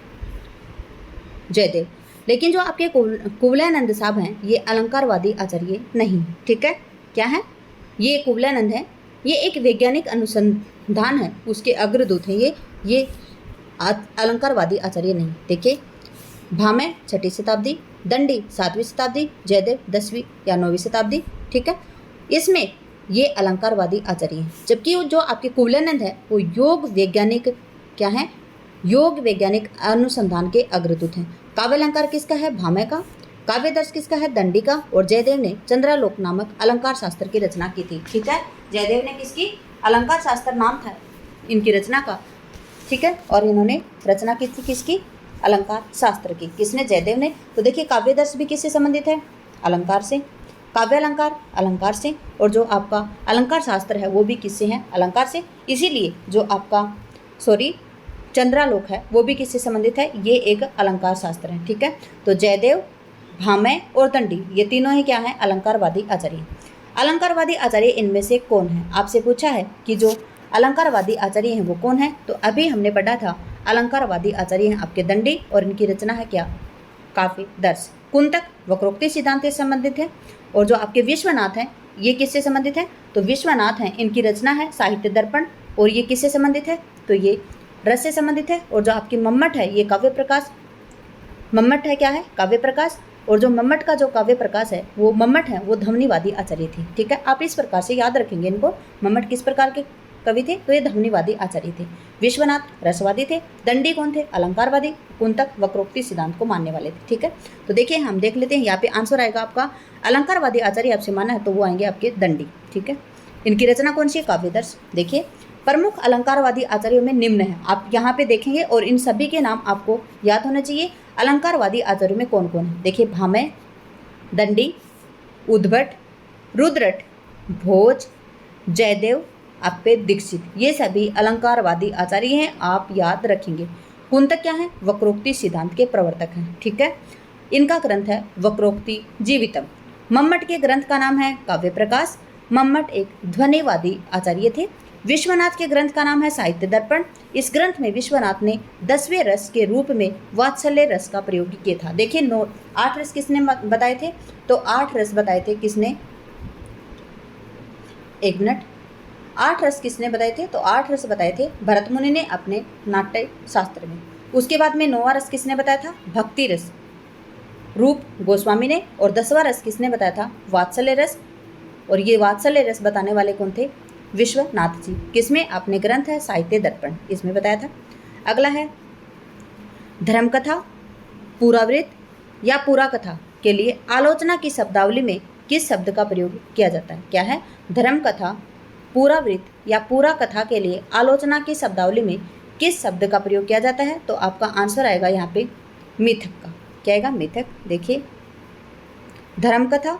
Speaker 1: जयदेव। लेकिन जो आपके कुवलयानंद साहब हैं ये अलंकारवादी आचार्य नहीं। ठीक है, क्या है? ये कुवलयानंद है, ये एक वैज्ञानिक अनुसंधान है, उसके अग्रदूत हैं ये अलंकारवादी आचार्य नहीं। देखिए, भामह 6वीं शताब्दी, दंडी 7वीं शताब्दी, जयदेव 10वीं या 9वीं शताब्दी। ठीक है, इसमें ये अलंकारवादी आचार्य हैं। जबकि जो आपके कुवलयानंद है वो योग वैज्ञानिक क्या है? योग वैज्ञानिक अनुसंधान के अग्रदूत हैं। काव्य अलंकार किसका है? भामह का। काव्यदर्श किसका है? दंडी का। और जयदेव ने चंद्रालोक नामक अलंकार शास्त्र की रचना की थी। ठीक है, जयदेव ने किसकी? अलंकार शास्त्र नाम था इनकी रचना का। ठीक है, और इन्होंने रचना की थी किसकी? अलंकार शास्त्र की। किसने? जयदेव ने। तो देखिए काव्यदर्श भी किससे संबंधित है? अलंकार से। काव्य अलंकार अलंकार से, और जो आपका अलंकार शास्त्र है वो भी किससे है? अलंकार से। इसीलिए जो आपका चंद्रालोक है वो भी किससे संबंधित है? ये एक अलंकार शास्त्र है। ठीक है, तो जयदेव, भामह और दंडी ये तीनों ही क्या हैं? अलंकारवादी आचार्य। अलंकारवादी आचार्य इनमें से कौन है? आपसे पूछा है कि जो अलंकारवादी आचार्य हैं वो कौन है? तो अभी हमने पढ़ा था अलंकारवादी आचार्य हैं आपके दंडी, और इनकी रचना है क्या? काव्यदर्श। कुंतक वक्रोक्ति सिद्धांत से संबंधित है। और जो आपके विश्वनाथ हैं ये किससे संबंधित है? तो विश्वनाथ हैं, इनकी रचना है साहित्य दर्पण, और ये किससे संबंधित है? तो ये रस से संबंधित है। और जो आपकी मम्मट है ये काव्य प्रकाश। मम्मट है क्या है? काव्य प्रकाश। और जो मम्मट का जो काव्य प्रकाश है वो मम्मट है वो ध्वनिवादी आचार्य थी। ठीक है, आप इस प्रकार से याद रखेंगे इनको। मम्मट किस प्रकार के कवि थे? तो ये ध्वनिवादी आचार्य थे। विश्वनाथ रसवादी थे। दंडी कौन थे? अलंकारवादी। कुंतक वक्रोक्ति सिद्धांत को मानने वाले थे। ठीक है, तो देखिए हम देख लेते हैं, यहाँ पे आंसर आएगा आपका अलंकारवादी आचार्य आपसे माना है तो वो आएंगे आपके दंडी। ठीक है, इनकी रचना कौन सी है? काव्यदर्श। देखिए प्रमुख अलंकारवादी आचार्यों में निम्न है, आप यहाँ पे देखेंगे और इन सभी के नाम आपको याद होने चाहिए। अलंकारवादी आचार्यों में कौन कौन है? देखिए भामह, दंडी, उद्भट, रुद्रट, भोज, जयदेव, आपे दीक्षित, ये सभी अलंकारवादी आचार्य हैं, आप याद रखेंगे। कुंतक क्या है? वक्रोक्ति सिद्धांत के प्रवर्तक हैं। ठीक है, इनका ग्रंथ है वक्रोक्ति जीवितम। मम्मट के ग्रंथ का नाम है काव्य प्रकाश। मम्मट एक ध्वनिवादी आचार्य थे। विश्वनाथ के ग्रंथ का नाम है साहित्य दर्पण। इस ग्रंथ में विश्वनाथ ने 10वें रस के रूप में वात्सल्य रस का प्रयोग किया था। देखिए 8 रस किसने बताए थे? तो 8 रस बताए थे किसने? एक मिनट, 8 रस किसने बताए थे? तो 8 रस बताए थे भरत मुनि ने अपने नाट्य शास्त्र में। उसके बाद में 9वां रस किसने बताया था? भक्ति रस, रूप गोस्वामी ने। और 10वां रस किसने बताया था? वात्सल्य रस। और ये वात्सल्य रस बताने वाले कौन थे? विश्वनाथ जी। किसमें? अपने ग्रंथ है साहित्य दर्पण, इसमें बताया था। अगला है धर्मकथा, पुरावृत या पूरा कथा के लिए आलोचना की शब्दावली में किस शब्द का प्रयोग किया जाता है? क्या है? धर्मकथा, पुरावृत या पूरा कथा के लिए आलोचना की शब्दावली में किस शब्द का प्रयोग किया जाता है? तो आपका आंसर आएगा यहाँ पे मिथक का। क्या आएगा? मिथक। देखिए धर्मकथा,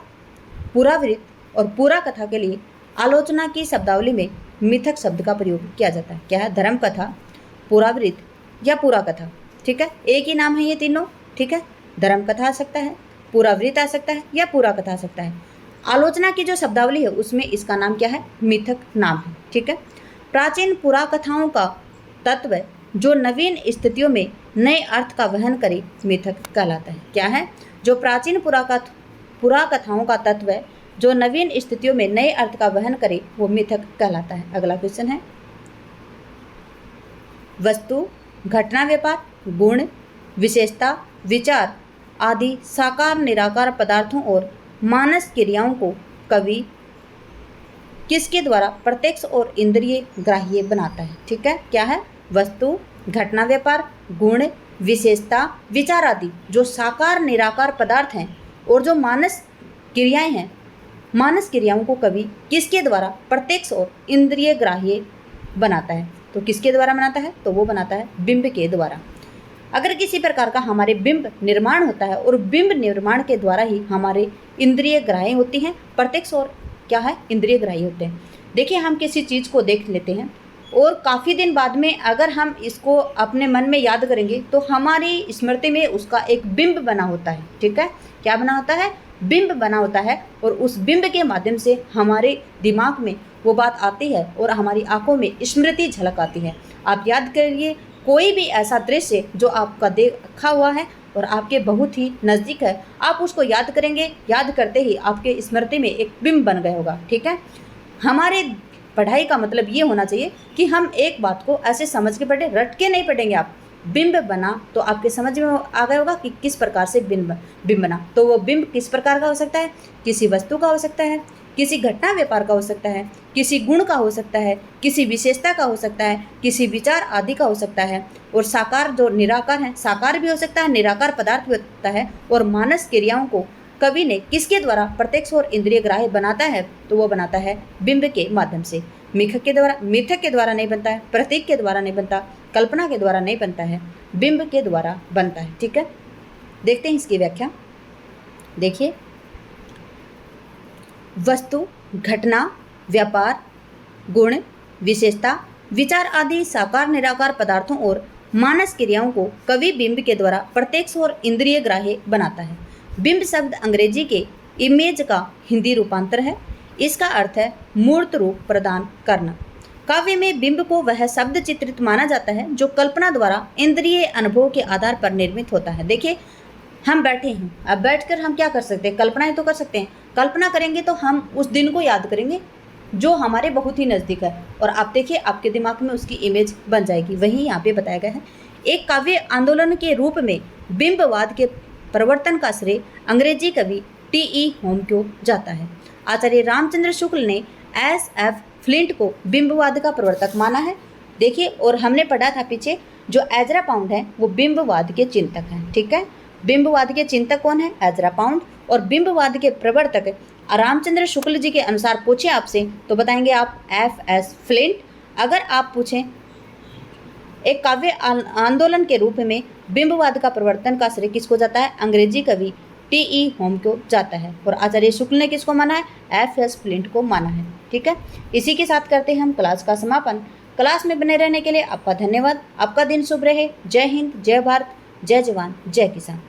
Speaker 1: पुरावृत और पूरा कथा के लिए आलोचना की शब्दावली में मिथक शब्द का प्रयोग किया जाता है। क्या है? धर्म कथा, पुरावृत या पूरा कथा। ठीक है, एक ही नाम है ये तीनों। ठीक है, धर्म कथा आ सकता है, पुरावृत आ सकता है या पूरा कथा आ सकता है। आलोचना की जो शब्दावली है उसमें इसका नाम क्या है? मिथक नाम है। ठीक है, प्राचीन पुरा कथाओं का तत्व जो नवीन स्थितियों में नए अर्थ का वहन करे मिथक कहलाता है। क्या है? जो प्राचीन पुरा कथाओं का तत्व है जो नवीन स्थितियों में नए अर्थ का वहन करे वो मिथक कहलाता है। अगला क्वेश्चन है वस्तु, घटना, व्यापार, गुण, विशेषता, विचार आदि साकार निराकार पदार्थों और मानस क्रियाओं को कवि किसके द्वारा प्रत्यक्ष और इंद्रिय ग्राह्य बनाता है? ठीक है, क्या है? वस्तु, घटना, व्यापार, गुण, विशेषता, विचार आदि जो साकार निराकार पदार्थ हैं और जो मानस क्रियाएं हैं, मानस क्रियाओं को कवि किसके द्वारा प्रत्यक्ष और इंद्रिय ग्राह्य बनाता है? तो किसके द्वारा बनाता है? तो वो बनाता है बिंब के द्वारा। अगर किसी प्रकार का हमारे बिंब निर्माण होता है और बिंब निर्माण के द्वारा ही हमारे इंद्रिय ग्राह्य होती हैं, प्रत्यक्ष और क्या है? इंद्रिय ग्राह्य होते हैं। देखिए हम किसी चीज़ को देख लेते हैं और काफ़ी दिन बाद में अगर हम इसको अपने मन में याद करेंगे तो हमारी स्मृति में उसका एक बिंब बना होता है। ठीक है, क्या बना होता है? बिंब बना होता है, और उस बिंब के माध्यम से हमारे दिमाग में वो बात आती है और हमारी आंखों में स्मृति झलक आती है। आप याद करिए कोई भी ऐसा दृश्य जो आपका देखा हुआ है और आपके बहुत ही नज़दीक है, आप उसको याद करेंगे, याद करते ही आपके स्मृति में एक बिंब बन गया होगा। ठीक है, हमारे पढ़ाई का मतलब ये होना चाहिए कि हम एक बात को ऐसे समझ के पढ़े, रट के नहीं पढ़ेंगे। आप बिंब बना तो आपके समझ में आ गया होगा कि किस प्रकार से बिंब बना। तो वो बिंब किस प्रकार का हो सकता है? किसी वस्तु का हो सकता है, किसी घटना व्यापार का हो सकता है, किसी गुण का हो सकता है, किसी विशेषता का हो सकता है, किसी विचार आदि का हो सकता है। और साकार जो निराकार है, साकार भी हो सकता है, निराकार पदार्थ भी होता है। और मानस क्रियाओं को कवि ने किसके द्वारा प्रत्यक्ष और इंद्रिय ग्राह्य बनाता है, तो वो बनाता है बिंब के माध्यम से। मिथक के द्वारा नहीं बनता है, प्रतीक के द्वारा नहीं बनता, कल्पना के द्वारा नहीं बनता है, बिंब के द्वारा बनता है। ठीक है, देखते हैं इसकी व्याख्या। देखिए, वस्तु, घटना, व्यापार, गुण, विशेषता, विचार आदि साकार निराकार पदार्थों और मानस क्रियाओं को कवि बिंब के द्वारा प्रत्यक्ष और इंद्रिय ग्राह्य बनाता है। बिंब शब्द अंग्रेजी के इमेज का हिंदी रूपांतर है। इसका अर्थ है मूर्त रूप प्रदान करना। काव्य में बिंब को वह शब्द चित्रित माना जाता है जो कल्पना द्वारा इंद्रिय अनुभव के आधार पर निर्मित होता है। देखिए, हम बैठे हैं, अब बैठकर हम क्या कर सकते हैं, कल्पनाएं तो कर सकते हैं। कल्पना करेंगे तो हम उस दिन को याद करेंगे जो हमारे बहुत ही नज़दीक है, और आप देखिए आपके दिमाग में उसकी इमेज बन जाएगी। वही यहाँ पे बताया गया है। एक काव्य आंदोलन के रूप में बिंबवाद के प्रवर्तन का श्रेय अंग्रेजी कवि टी.ई. होम को जाता है। आचार्य रामचंद्र शुक्ल ने एस.एफ. फ्लिंट को बिंबवाद का प्रवर्तक माना है। देखिए, और हमने पढ़ा था पीछे, जो एजरा पाउंड है वो बिंबवाद के चिंतक हैं। ठीक है, बिंबवाद के चिंतक कौन है, एजरा पाउंड। और बिंबवाद के प्रवर्तक रामचंद्र शुक्ल जी के अनुसार पूछे आपसे तो बताएंगे आप एफ.एस. फ्लिंट। अगर आप पूछें एक काव्य आंदोलन के रूप में बिंबवाद का प्रवर्तन का श्रेय किसको जाता है, अंग्रेजी कवि टी.ई. होम को जाता है। और आचार्य शुक्ल ने किसको माना है, एफ.एस. फ्लिंट को माना है। ठीक है, इसी के साथ करते हैं हम क्लास का समापन। क्लास में बने रहने के लिए आपका धन्यवाद। आपका दिन शुभ रहे। जय हिंद, जय भारत, जय जवान, जय किसान।